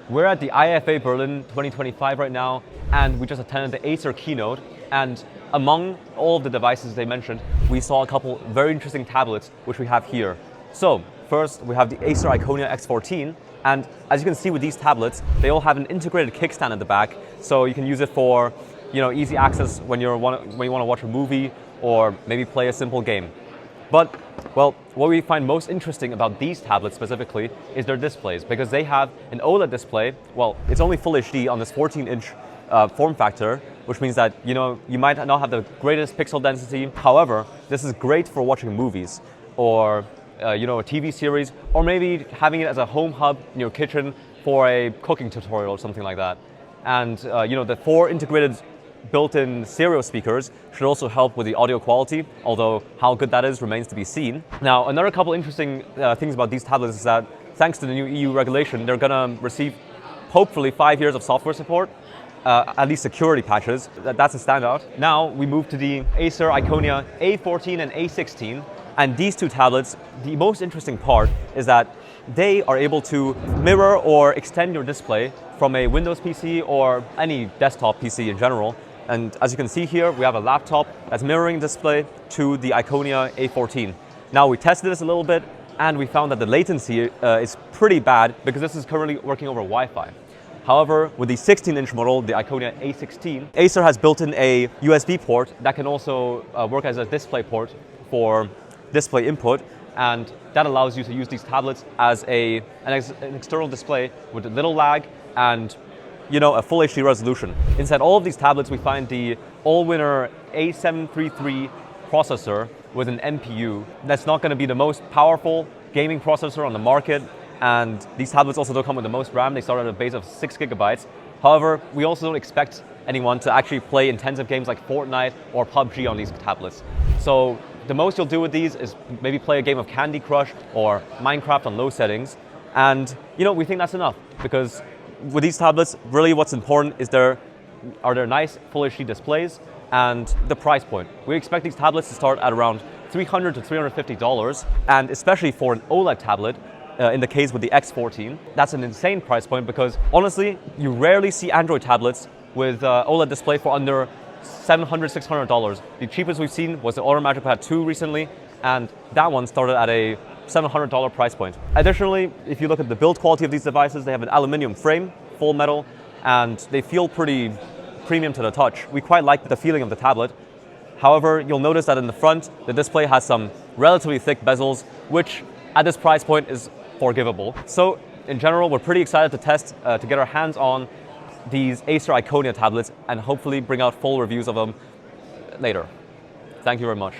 We're at the IFA Berlin 2025 right now, and we just attended the Acer keynote. And among all of the devices they mentioned, we saw a couple very interesting tablets, which we have here. So first, we have the Acer Iconia X14. And as you can see with these tablets, they all have an integrated kickstand at the back. So you can use it for easy access when you want to watch a movie or maybe play a simple game. But, well, what we find most interesting about these tablets specifically is their displays, because they have an OLED display. Well, it's only Full HD on this 14-inch form factor, which means that you might not have the greatest pixel density. However, this is great for watching movies or a TV series, or maybe having it as a home hub in your kitchen for a cooking tutorial or something like that. And the 4 integrated built-in stereo speakers should also help with the audio quality, although how good that is remains to be seen. Now, another couple interesting things about these tablets is that thanks to the new EU regulation, they're going to receive hopefully 5 years of software support, at least security patches. That's a standout. Now we move to the Acer Iconia A14 and A16, and these two tablets, the most interesting part is that they are able to mirror or extend your display from a Windows PC or any desktop PC in general. And as you can see here, we have a laptop that's mirroring display to the Iconia A14. Now we tested this a little bit, and we found that the latency is pretty bad because this is currently working over Wi-Fi. However, with the 16-inch model, the Iconia A16, Acer has built in a USB port that can also work as a DisplayPort for display input, and that allows you to use these tablets as an external display with little lag and a full HD resolution. Inside all of these tablets, we find the Allwinner A733 processor with an NPU. That's not going to be the most powerful gaming processor on the market, and these tablets also don't come with the most RAM. They start at a base of 6 GB. However, we also don't expect anyone to actually play intensive games like Fortnite or PUBG on these tablets. So the most you'll do with these is maybe play a game of Candy Crush or Minecraft on low settings. And we think that's enough, because with these tablets, really what's important is are there nice Full HD displays and the price point. We expect these tablets to start at around $300 to $350, and especially for an OLED tablet, in the case with the X14, that's an insane price point, because honestly, you rarely see Android tablets with OLED display for under $700, $600. The cheapest we've seen was the Automagic Pad 2 recently, and that one started at a $700 price point. Additionally, if you look at the build quality of these devices, they have an aluminum frame, full metal, and they feel pretty premium to the touch. We quite like the feeling of the tablet. However, you'll notice that in the front, the display has some relatively thick bezels, which at this price point is forgivable. So in general, we're pretty excited to test, to get our hands on these Acer Iconia tablets and hopefully bring out full reviews of them later. Thank you very much.